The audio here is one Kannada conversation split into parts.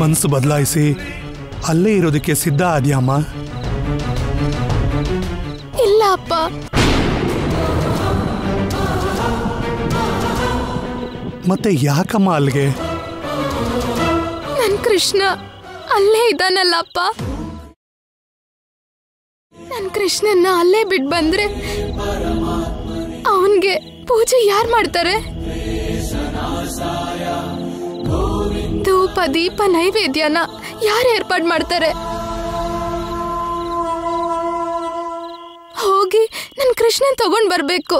ಮನಸ್ಸು ಬದಲಾಯಿಸಿ ಅಲ್ಲೇ ಇರೋದಕ್ಕೆ ಸಿದ್ಧ ಆದ್ಯಾಮ್ಮ? ಇಲ್ಲ ಅಪ್ಪ, ಮತ್ತೆ ಯಾಕಮ್ಮ ಅಲ್ಲಿಗೆ? ನನ್ ಕೃಷ್ಣ ಅಲ್ಲೇ ಇದ್ದಾನಲ್ಲಪ್ಪ. ನನ್ ಕೃಷ್ಣನ್ನ ಅಲ್ಲೇ ಬಿಟ್ಟು ಬಂದ್ರೆ ಅವನ್ಗೆ ಪೂಜೆ ಯಾರು ಮಾಡ್ತಾರೆ? ಧೂಪ ದೀಪ ನೈವೇದ್ಯನ ಯಾರು ಏರ್ಪಾಡು ಮಾಡ್ತಾರೆ? ಹೋಗಿ ನನ್ ಕೃಷ್ಣನ್ ತಗೊಂಡ್ ಬರ್ಬೇಕು.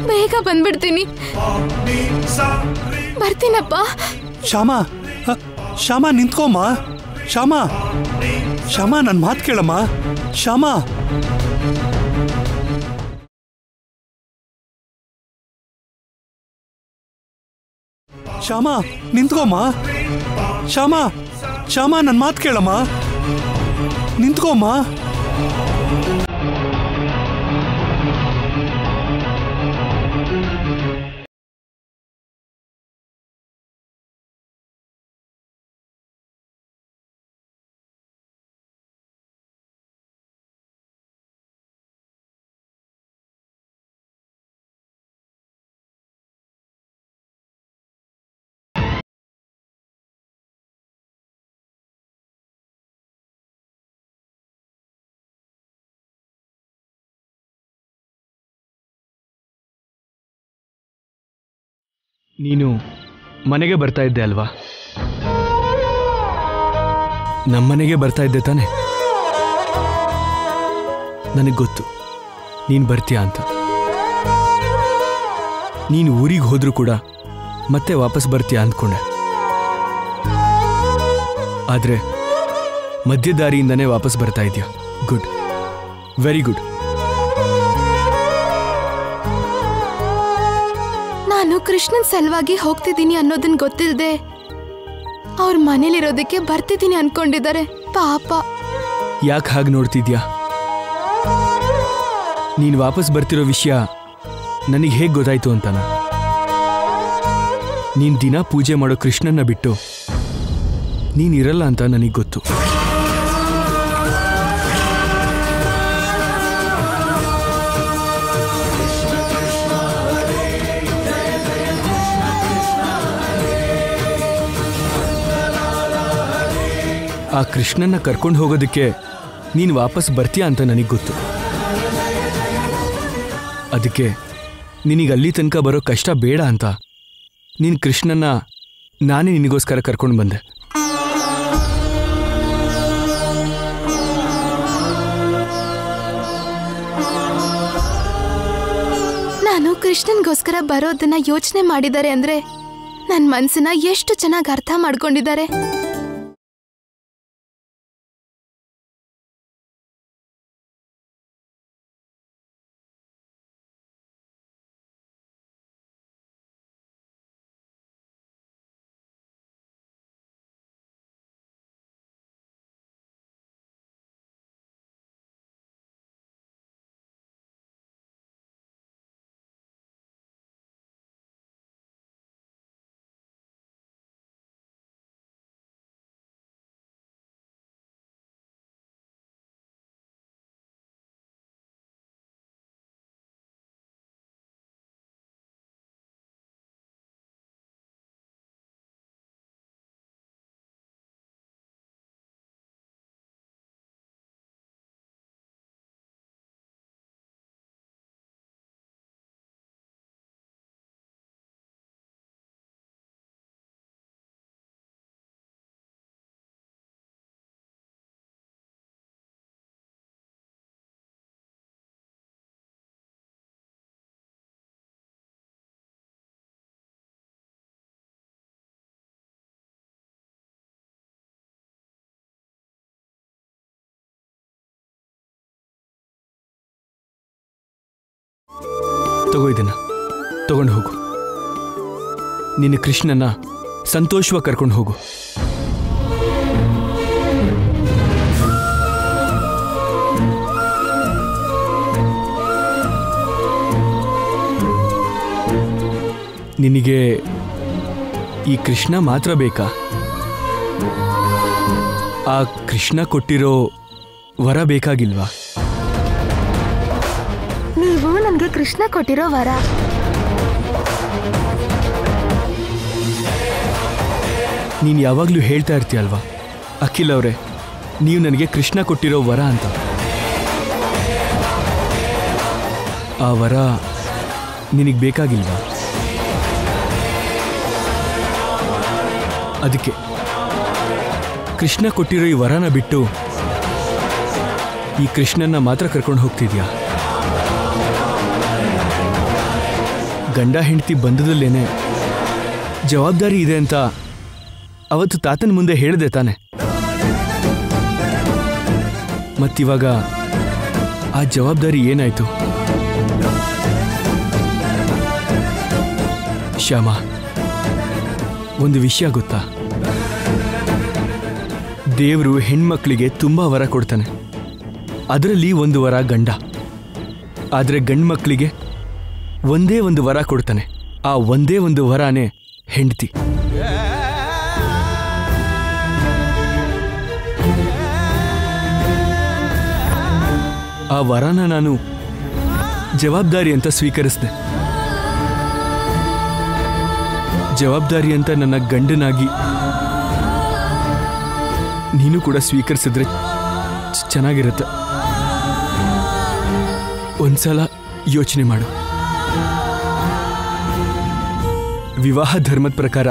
ಬೇಗ ಬಂದ್ಬಿಡ್ತೀನಿ. ಬರ್ತೀನಪ್ಪ. ಶ್ಯಾಮಾ, ಶ್ಯಾಮಾ ನಿಂತ್ಕೋಮ್ಮ. ಶ್ಯಾಮಾ, ಶ್ಯಾಮಾ ನನ್ನ ಮಾತು ಕೇಳಮ್ಮ. ಶ್ಯಾಮಾ, ಶ್ಯಾಮಾ ನಿಂತ್ಕೋಮ್ಮ. ಶ್ಯಾಮಾ, ಶ್ಯಾಮಾ ನನ್ನ ಮಾತು ಕೇಳಮ್ಮ. ನಿಂತ್ಕೋಮ್ಮ. ನೀನು ಮನೆಗೆ ಬರ್ತಾ ಇದ್ದೆ ಅಲ್ವಾ? ನಮ್ಮನೆಗೆ ಬರ್ತಾ ಇದ್ದೆ ತಾನೆ? ನನಗೆ ಗೊತ್ತು ನೀನು ಬರ್ತೀಯ ಅಂತ. ನೀನು ಊರಿಗೆ ಹೋದ್ರೂ ಕೂಡ ಮತ್ತೆ ವಾಪಸ್ ಬರ್ತೀಯ ಅಂದ್ಕೊಂಡೆ. ಆದರೆ ಮಧ್ಯದಾರಿಯಿಂದನೇ ವಾಪಸ್ ಬರ್ತಾ ಇದೆಯಾ? Good, very good. ನಾನು ಕೃಷ್ಣನ್ ಸಲುವಾಗಿ ಹೋಗ್ತಿದ್ದೀನಿ ಅನ್ನೋದನ್ನ ಗೊತ್ತಿಲ್ಲದೆ ಅವ್ರ ಮನೇಲಿರೋದಕ್ಕೆ ಬರ್ತಿದ್ದೀನಿ ಅನ್ಕೊಂಡಿದ್ದಾರೆ. ಪಾಪ. ಯಾಕೆ ಹಾಗೆ ನೋಡ್ತಿದ್ಯಾ? ನೀನು ವಾಪಸ್ ಬರ್ತಿರೋ ವಿಷಯ ನನಗೆ ಹೇಗೆ ಗೊತ್ತಾಯ್ತು ಅಂತಾನ? ನೀನು ದಿನ ಪೂಜೆ ಮಾಡೋ ಕೃಷ್ಣನ್ನ ಬಿಟ್ಟು ನೀನಿರಲ್ಲ ಅಂತ ನನಗೆ ಗೊತ್ತು. ಆ ಕೃಷ್ಣನ್ನ ಕರ್ಕೊಂಡು ಹೋಗೋದಕ್ಕೆ ನೀನು ವಾಪಸ್ ಬರ್ತೀಯಾ ಅಂತ ನನಗೆ ಗೊತ್ತು. ಅದಕ್ಕೆ ನಿನಗೆ ಅಲ್ಲಿ ತನಕ ಬರೋ ಕಷ್ಟ ಬೇಡ ಅಂತ ನೀನು ಕೃಷ್ಣನ್ನ ನಾನೇ ನಿನಗೋಸ್ಕರ ಕರ್ಕೊಂಡು ಬಂದೆ. ನಾನು ಕೃಷ್ಣನ್ಗೋಸ್ಕರ ಬರೋದನ್ನ ಯೋಚನೆ ಮಾಡಿದ್ದಾರೆ ಅಂದ್ರೆ ನನ್ನ ಮನಸ್ಸನ್ನ ಎಷ್ಟು ಚೆನ್ನಾಗಿ ಅರ್ಥ ಮಾಡ್ಕೊಂಡಿದ್ದಾರೆ. ತಗೋ ಇದನ್ನ ತಗೊಂಡು ಹೋಗು. ನಿನ್ನ ಕೃಷ್ಣನ ಸಂತೋಷವಾಗಿ ಕರ್ಕೊಂಡು ಹೋಗು. ನಿನಗೆ ಈ ಕೃಷ್ಣ ಮಾತ್ರ ಬೇಕಾ? ಆ ಕೃಷ್ಣ ಕೊಟ್ಟಿರೋ ವರ ಬೇಕಾಗಿಲ್ವಾ? ನೀವು ನನಗೆ ಕೃಷ್ಣ ಕೊಟ್ಟಿರೋ ವರ. ನೀನು ಯಾವಾಗಲೂ ಹೇಳ್ತಾ ಇರ್ತೀಯಲ್ವಾ, ಅಖಿಲ್ ಅವರೇ, ನೀವು ನನಗೆ ಕೃಷ್ಣ ಕೊಟ್ಟಿರೋ ವರ ಅಂತ. ಆ ವರ ನಿನಗೆ ಬೇಕಾಗಿಲ್ವಾ? ಅದಕ್ಕೆ ಕೃಷ್ಣ ಕೊಟ್ಟಿರೋ ಈ ವರನ ಬಿಟ್ಟು ಈ ಕೃಷ್ಣನ್ನ ಮಾತ್ರ ಕರ್ಕೊಂಡು ಹೋಗ್ತಿದ್ಯಾ? ಗಂಡ ಹೆಂಡತಿ ಬಂಧದಲ್ಲೇನೆ ಜವಾಬ್ದಾರಿ ಇದೆ ಅಂತ ಅವತ್ತು ತಾತನ ಮುಂದೆ ಹೇಳಿದೆ ತಾನೆ. ಮತ್ತಿವಾಗ ಆ ಜವಾಬ್ದಾರಿ ಏನಾಯ್ತು? ಶ್ಯಾಮ, ಒಂದು ವಿಷಯ ಗೊತ್ತಾ? ದೇವರು ಹೆಣ್ಮಕ್ಳಿಗೆ ತುಂಬಾ ವರ ಕೊಡ್ತಾನೆ. ಅದರಲ್ಲಿ ಒಂದು ವರ ಗಂಡ. ಆದರೆ ಗಂಡ್ಮಕ್ಳಿಗೆ ಒಂದೇ ಒಂದು ವರ ಕೊಡ್ತಾನೆ. ಆ ಒಂದೇ ಒಂದು ವರನೇ ಹೆಂಡತಿ. ಆ ವರನ ನಾನು ಜವಾಬ್ದಾರಿ ಅಂತ ಸ್ವೀಕರಿಸಿದೆ. ಜವಾಬ್ದಾರಿ ಅಂತ ನನ್ನ ಗಂಡನಾಗಿ ನೀನು ಕೂಡ ಸ್ವೀಕರಿಸಿದ್ರೆ ಚೆನ್ನಾಗಿರುತ್ತೆ. ಒಂದ್ಸಲ ಯೋಚನೆ ಮಾಡು. ವಿವಾಹ ಧರ್ಮದ ಪ್ರಕಾರ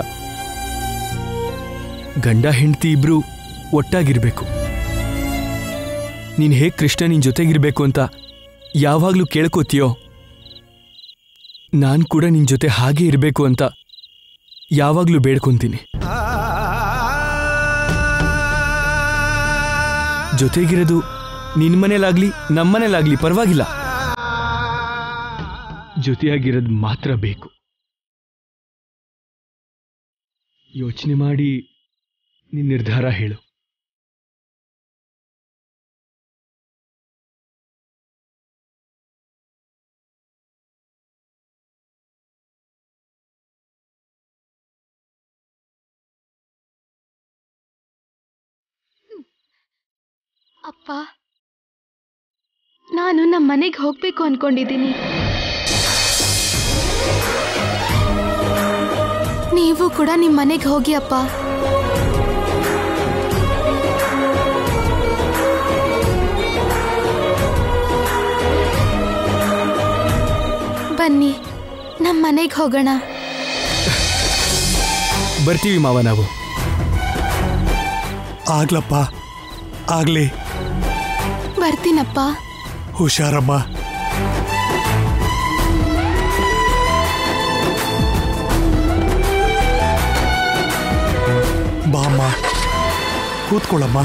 ಗಂಡ ಹೆಂಡತಿ ಇಬ್ರು ಒಟ್ಟಾಗಿರ್ಬೇಕು. ನೀನು ಹೇಗೆ ಕೃಷ್ಣ ನಿನ್ ಜೊತೆಗಿರ್ಬೇಕು ಅಂತ ಯಾವಾಗಲೂ ಕೇಳ್ಕೋತೀಯೋ, ನಾನು ಕೂಡ ನಿನ್ ಜೊತೆ ಹಾಗೆ ಇರಬೇಕು ಅಂತ ಯಾವಾಗಲೂ ಬೇಡ್ಕೊಂತೀನಿ. ಜೊತೆಗಿರೋದು ನಿನ್ ಮನೇಲಾಗ್ಲಿ ನಮ್ಮನೇಲಾಗ್ಲಿ ಪರವಾಗಿಲ್ಲ, ಜೊತೆಯಾಗಿರೋದು ಮಾತ್ರ ಬೇಕು. ಯೋಚನೆ ಮಾಡಿ ನಿನ್ನ ನಿರ್ಧಾರ ಹೇಳು. ಅಪ್ಪ, ನಾನು ನಮ್ಮ ಮನೆಗೆ ಹೋಗ್ಬೇಕು ಅನ್ಕೊಂಡಿದ್ದೀನಿ. ನೀವು ಕೂಡ ನಿಮ್ಮ ಮನೆಗೆ ಹೋಗಿ ಅಪ್ಪ. ಬನ್ನಿ, ನಮ್ಮ ಮನೆಗೆ ಹೋಗೋಣ. ಬರ್ತೀವಿ ಮಾವ ನಾವು. ಆಗ್ಲಪ್ಪ, ಆಗ್ಲಿ. ಬರ್ತೀನಪ್ಪ. ಹುಷಾರಮ್ಮ. ಬಾಮ್ಮ, ಕೂತ್ಕೊಳ್ಳಮ್ಮ.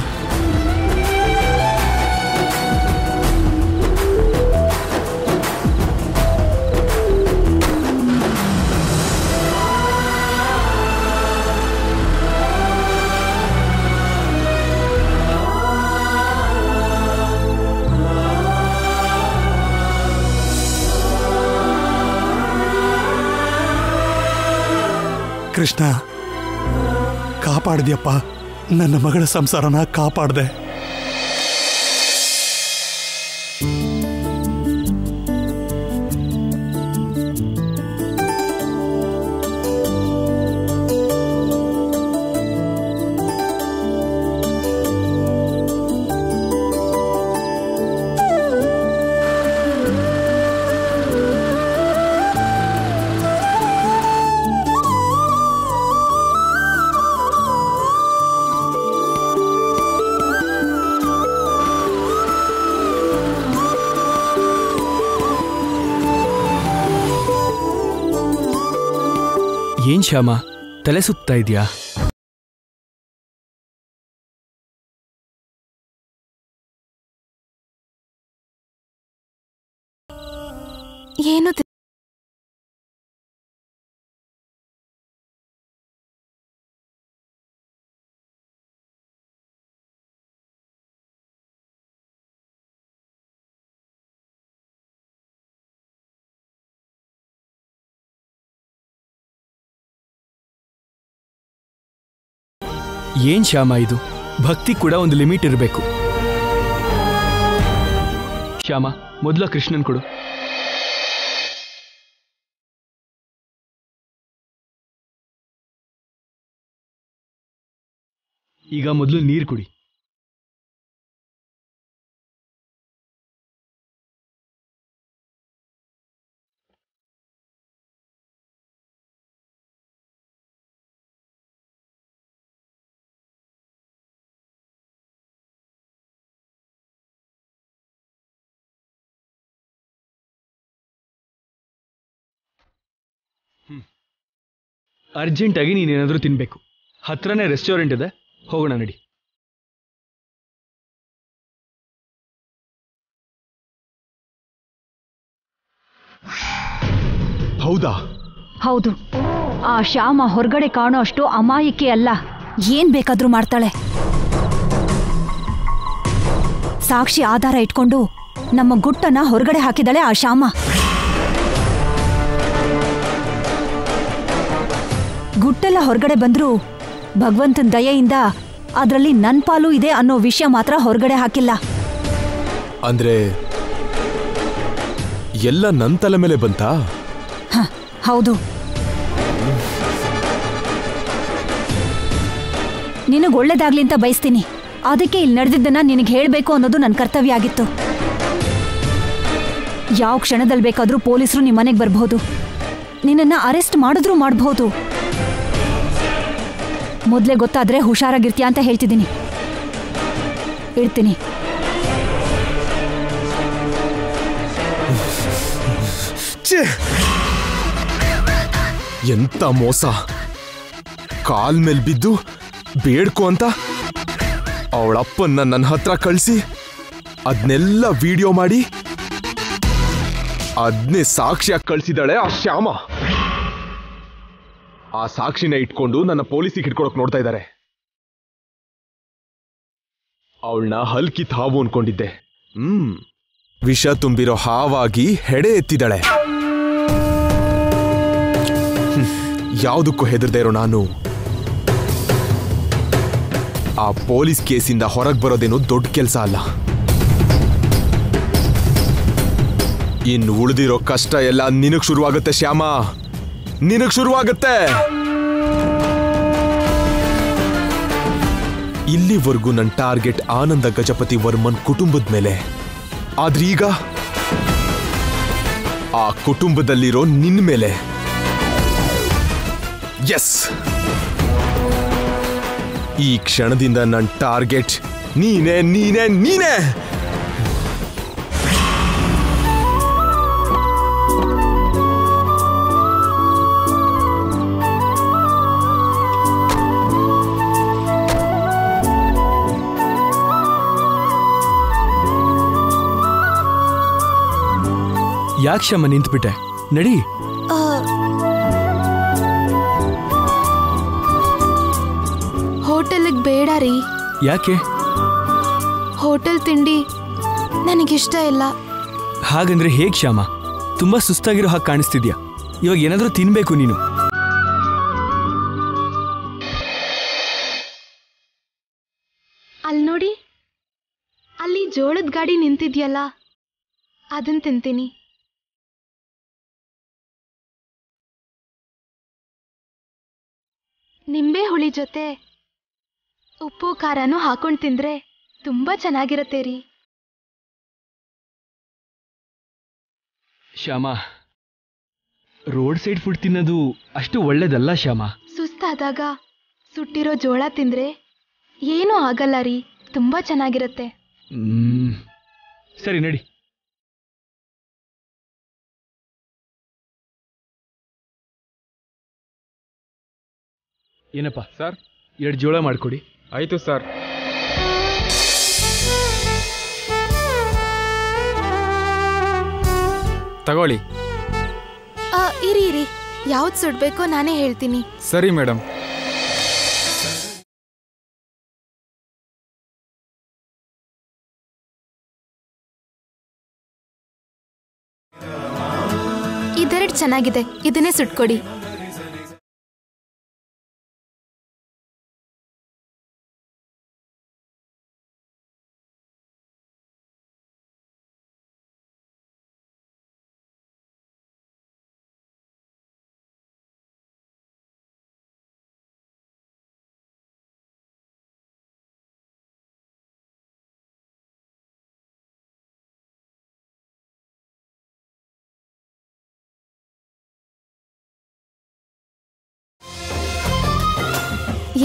ಕೃಷ್ಣ, ಕಾಪಾಡ್ದ್ಯಪ್ಪ, ನನ್ನ ಮಗಳ ಸಂಸಾರನ ಕಾಪಾಡ್ದೆ. ಏನ್ ಶ್ಯಾಮ, ತಲೆ ಸುತ್ತಾ ಇದೆಯಾ? ಏನು ಏನ್ ಶ್ಯಾಮ ಇದು? ಭಕ್ತಿ ಕೂಡ ಒಂದು ಲಿಮಿಟ್ ಇರಬೇಕು. ಶ್ಯಾಮ, ಮೊದಲ ಕೃಷ್ಣನ್ ಕೊಡು. ಈಗ ಮೊದಲು ನೀರು ಕುಡಿ. ಅರ್ಜೆಂಟಾಗಿ ನೀನೇನಾದರೂ ತಿನ್ಬೇಕು. ಹತ್ರನೇ ರೆಸ್ಟೋರೆಂಟ್ ಇದೆ, ಹೋಗೋಣ ನಡಿ. ಹೌದಾ? ಹೌದು. ಆ ಶ್ಯಾಮ ಹೊರಗಡೆ ಕಾಣೋ ಅಷ್ಟು ಅಮಾಯಕಿ ಅಲ್ಲ. ಏನ್ ಬೇಕಾದ್ರೂ ಮಾಡ್ತಾಳೆ. ಸಾಕ್ಷಿ ಆಧಾರ ಇಟ್ಕೊಂಡು ನಮ್ಮ ಗುಟ್ಟನ್ನ ಹೊರಗಡೆ ಹಾಕಿದಾಳೆ ಆ ಶ್ಯಾಮ. ಗುಟ್ಟೆಲ್ಲ ಹೊರಗಡೆ ಬಂದ್ರೂ ಭಗವಂತನ ದಯೆಯಿಂದ ಅದರಲ್ಲಿ ನನ್ ಪಾಲು ಇದೆ ಅನ್ನೋ ವಿಷಯ ಮಾತ್ರ ಹೊರಗಡೆ ಹಾಕಿಲ್ಲ. ಅಂದ್ರೆ ಎಲ್ಲ ನನ್ ತಲೆ ಮೇಲೆ ಬಂತಾ? ಹೌದು. ನಿನಗ್ ಒಳ್ಳೇದಾಗ್ಲಿ ಅಂತ ಬಯಸ್ತೀನಿ. ಅದಕ್ಕೆ ಇಲ್ಲಿ ನಡೆದಿದ್ದನ್ನ ನಿನಗೆ ಹೇಳ್ಬೇಕು ಅನ್ನೋದು ನನ್ನ ಕರ್ತವ್ಯ ಆಗಿತ್ತು. ಯಾವ ಕ್ಷಣದಲ್ಲಿ ಬೇಕಾದ್ರೂ ಪೊಲೀಸರು ನಿಮ್ಮ ಮನೆಗೆ ಬರಬಹುದು, ನಿನ್ನನ್ನ ಅರೆಸ್ಟ್ ಮಾಡಿದ್ರೂ ಮಾಡಬಹುದು. ಮೊದಲೇ ಗೊತ್ತಾದ್ರೆ ಹುಷಾರಾಗಿರ್ತೀಯ ಅಂತ ಹೇಳ್ತಿದ್ದೀನಿ. ಇಡ್ತೀನಿ. ಎಂತ ಮೋಸ! ಕಾಲ್ ಮೇಲ್ ಬಿದ್ದು ಬೇಡ್ಕೊ ಅಂತ ಅವಳಪ್ಪನ್ನ ನನ್ನ ಹತ್ರ ಕಳಿಸಿ ಅದನ್ನೆಲ್ಲ ವಿಡಿಯೋ ಮಾಡಿ ಅದನ್ನೇ ಸಾಕ್ಷಿಯಾಗಿ ಕಳಿಸಿದಾಳೆ ಆ ಶ್ಯಾಮ. ಆ ಸಾಕ್ಷಿನ ಇಟ್ಕೊಂಡು ನನ್ನ ಪೊಲೀಸಿಗೆ ಹಿಡ್ಕೊಳಕ್ ನೋಡ್ತಾ ಇದ್ದಾರೆ. ಅವಳನ್ನ ಹಲ್ಕಿತ್ ಹಾವು ಅನ್ಕೊಂಡಿದ್ದೆ. ವಿಷ ತುಂಬಿರೋ ಹಾವಾಗಿ ಹೆಡೆ ಎತ್ತಿದಾಳೆ. ಯಾವುದಕ್ಕೂ ಹೆದರ್ದೇ ಇರೋ ನಾನು ಆ ಪೊಲೀಸ್ ಕೇಸಿಂದ ಹೊರಗೆ ಬರೋದೇನು ದೊಡ್ಡ ಕೆಲಸ ಅಲ್ಲ. ಇನ್ನು ಉಳಿದಿರೋ ಕಷ್ಟ ಎಲ್ಲ ನಿನಗ್ ಶುರುವಾಗುತ್ತೆ ಶ್ಯಾಮ, ನಿನಗ್ ಶುರುವಾಗುತ್ತೆ. ಇಲ್ಲಿವರೆಗೂ ನನ್ನ ಟಾರ್ಗೆಟ್ ಆನಂದ ಗಜಪತಿ ವರ್ಮನ್ ಕುಟುಂಬದ ಮೇಲೆ. ಆದ್ರೆ ಈಗ ಆ ಕುಟುಂಬದಲ್ಲಿರೋ ನಿನ್ ಮೇಲೆ. ಎಸ್, ಈ ಕ್ಷಣದಿಂದ ನನ್ನ ಟಾರ್ಗೆಟ್ ನೀನೇ ನೀನೇ ನೀನೇ. ಯಾಕೆ ಶ್ಯಾಮ ನಿಂತ್ಬಿಟ್ಟೆ? ನಡಿ. ಹೋಟೆಲ್ಗೆ ಬೇಡ ರೀ. ಯಾಕೆ? ಹೋಟೆಲ್ ತಿಂಡಿ ನನಗಿಷ್ಟ ಇಲ್ಲ. ಹಾಗಂದ್ರೆ ಹೇಗ್ ಶ್ಯಾಮ? ತುಂಬಾ ಸುಸ್ತಾಗಿರೋ ಹಾಗೆ ಕಾಣಿಸ್ತಿದ್ಯಾ. ಇವಾಗ ಏನಾದ್ರೂ ತಿನ್ಬೇಕು ನೀನು. ಅಲ್ಲಿ ನೋಡಿ, ಅಲ್ಲಿ ಜೋಳದ ಗಾಡಿ ನಿಂತಿದ್ಯಲ್ಲ, ಅದನ್ನ ತಿಂತೀನಿ. ನಿಂಬೆ ಹುಳಿ ಜೊತೆ ಉಪ್ಪು ಖಾರನೂ ಹಾಕೊಂಡು ತಿಂದ್ರೆ ತುಂಬಾ ಚೆನ್ನಾಗಿರತ್ತೆ ರೀ. ಶ್ಯಾಮ, ರೋಡ್ ಸೈಡ್ ಫುಡ್ ತಿನ್ನೋದು ಅಷ್ಟು ಒಳ್ಳೇದಲ್ಲ ಶ್ಯಾಮ. ಸುಸ್ತಾದಾಗ ಸುಟ್ಟಿರೋ ಜೋಳ ತಿಂದ್ರೆ ಏನೂ ಆಗಲ್ಲ ರೀ, ತುಂಬಾ ಚೆನ್ನಾಗಿರತ್ತೆ. ಸರಿ ನಡಿ. ಏನಪ್ಪ ಸರ್, 2 ಜೋಳ ಮಾಡಿಕೊಡಿ. ಆಯಿತು ಸರ್. ತಗೊಳ್ಳಿ. ಇರಿ ಇರಿ, ಯಾವ್ದು ಸುಡ್ಬೇಕೋ ನಾನೇ ಹೇಳ್ತೀನಿ. ಸರಿ ಮೇಡಮ್. ಇದೆರಡು ಚೆನ್ನಾಗಿದೆ, ಇದನ್ನೇ ಸುಟ್ಕೊಡಿ.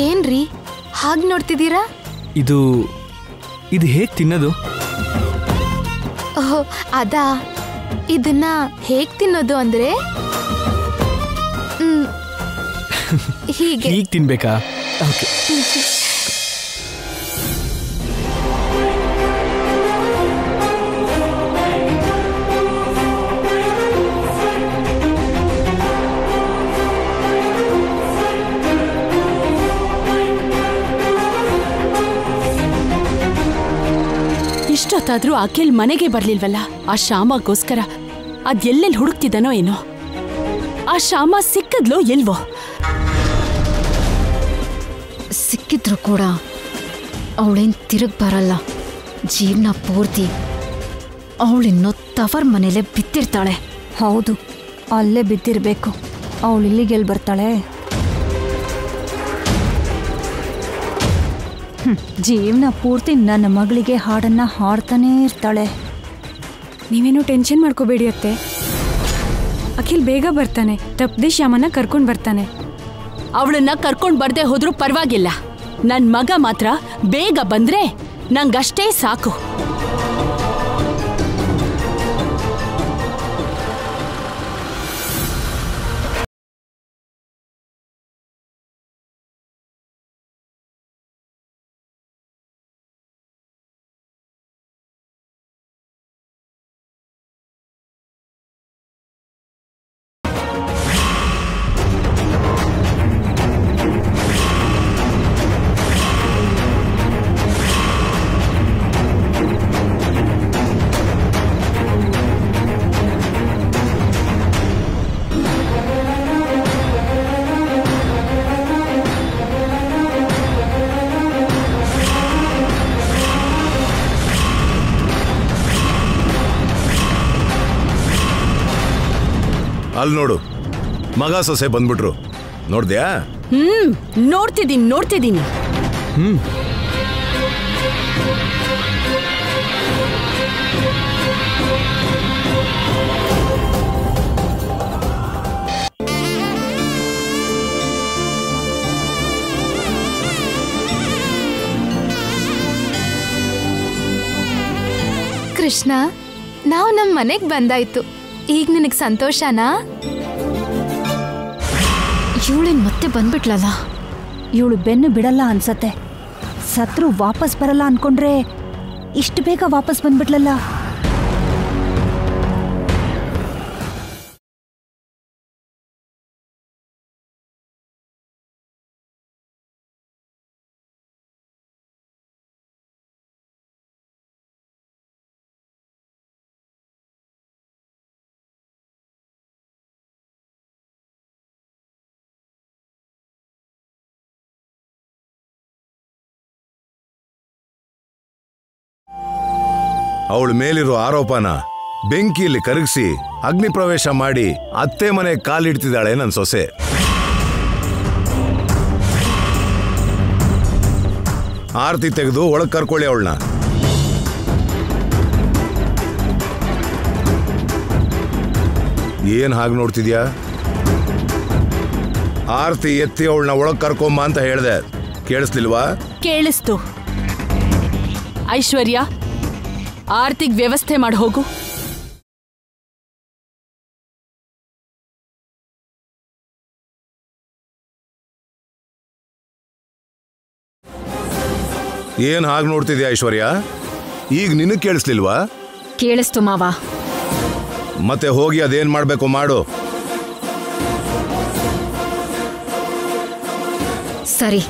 ಏನ್ರಿ ಹಾಗೆ ನೋಡ್ತಿದ್ದೀರಾ? ಇದು ಹೇಗೆ ತಿನ್ನೋದು? ಓಹ್ ಅದಾ, ಇದನ್ನ ಹೇಗ್ ತಿನ್ನೋದು ಅಂದ್ರೆ ಹೀಗೆ ತಿನ್ಬೇಕಾ? ಓಕೆ. ಇಷ್ಟೊತ್ತಾದ್ರೂ ಅಖಿಲ್ ಮನೆಗೆ ಬರ್ಲಿಲ್ವಲ್ಲ? ಆ ಶ್ಯಾಮಗೋಸ್ಕರ ಅದೆಲ್ಲೆಲ್ಲಿ ಹುಡುಕ್ತಿದ್ದಾನೋ ಏನೋ. ಆ ಶ್ಯಾಮ ಸಿಕ್ಕದ್ಲೋ ಎಲ್ವೋ? ಸಿಕ್ಕಿದ್ರು ಕೂಡ ಅವಳೇನ್ ತಿರುಗ್ ಬರಲ್ಲ. ಜೀವನ ಪೂರ್ತಿ ಅವಳಿನ್ನೋ ತವರ್ ಮನೇಲೆ ಬಿತ್ತಿರ್ತಾಳೆ. ಹೌದು, ಅಲ್ಲೇ ಬಿದ್ದಿರ್ಬೇಕು. ಅವಳು ಇಲ್ಲಿಗೆಲ್ಲಿ ಬರ್ತಾಳೆ? ಜೀವನ ಪೂರ್ತಿ ನನ್ನ ಮಗಳಿಗೆ ಹಾಡನ್ನ ಹಾಡ್ತಾನೇ ಇರ್ತಾಳೆ. ನೀವೇನು ಟೆನ್ಷನ್ ಮಾಡ್ಕೋಬೇಡಿ ಅತ್ತೆ. ಅಖಿಲ್ ಬೇಗ ಬರ್ತಾನೆ. ತಪ್ಪದೆ ಶ್ಯಾಮನ ಕರ್ಕೊಂಡ್ ಬರ್ತಾನೆ. ಅವಳನ್ನ ಕರ್ಕೊಂಡ್ ಬರ್ದೆ ಹೋದ್ರೂ ಪರವಾಗಿಲ್ಲ. ನನ್ ಮಗ ಮಾತ್ರ ಬೇಗ ಬಂದ್ರೆ ನಂಗಷ್ಟೇ ಸಾಕು. ಅಲ್ಲಿ ನೋಡು, ಮಗ ಸೊಸೆ ಬಂದ್ಬಿಟ್ರು. ನೋಡ್ದ್ಯಾ? ನೋಡ್ತಿದ್ದೀನಿ. ಕೃಷ್ಣ, ನಾವು ನಮ್ಮ ಮನೆಗ್ ಬಂದಾಯ್ತು. ಈಗ ನಿನಗ್ ಸಂತೋಷನಾ? ಇವಳೇನ್ ಮತ್ತೆ ಬಂದ್ಬಿಟ್ಲಲ್ಲ. ಇವಳು ಬೆನ್ನು ಬಿಡಲ್ಲ ಅನ್ಸತ್ತೆ. ಸತ್ರು ವಾಪಸ್ ಬರಲ್ಲ ಅನ್ಕೊಂಡ್ರೆ ಇಷ್ಟು ಬೇಗ ವಾಪಸ್ ಬಂದ್ಬಿಟ್ಲಲ್ಲ. ಅವಳ ಮೇಲಿರೋ ಆರೋಪನ ಬೆಂಕಿಯಲ್ಲಿ ಕರಗಿಸಿ ಅಗ್ನಿ ಪ್ರವೇಶ ಮಾಡಿ ಅತ್ತೆ ಮನೆ ಕಾಲಿಡ್ತಿದ್ದಾಳೆ ನನ್ನ ಸೊಸೆ. ಆರತಿ ತೆಗೆದು ಒಳಗ್ ಕರ್ಕೊಳ್ಳಿ ಅವಳನ್ನ. ಏನ್ ಹಾಗೆ ನೋಡ್ತಿದ್ಯಾ? ಆರತಿ ಎತ್ತಿ ಅವಳನ್ನ ಒಳಗ್ ಕರ್ಕೊಂಬ ಅಂತ ಹೇಳ್ದೆ, ಕೇಳಿಸ್ಲಿಲ್ವಾ? ಕೇಳಿಸ್ತು. ಐಶ್ವರ್ಯ, ಆರ್ತಿಗ್ ವ್ಯವಸ್ಥೆ ಮಾಡಿ ಹೋಗು. ಏನ್ ಹಾಗೆ ನೋಡ್ತಿದ್ಯಾ ಐಶ್ವರ್ಯ? ಈಗ ನಿನಗ್ ಕೇಳಿಸ್ಲಿಲ್ವಾ? ಕೇಳಿಸ್ತು ಮಾವ. ಮತ್ತೆ ಹೋಗಿ ಅದೇನ್ ಮಾಡ್ಬೇಕು ಮಾಡು. ಸರಿ,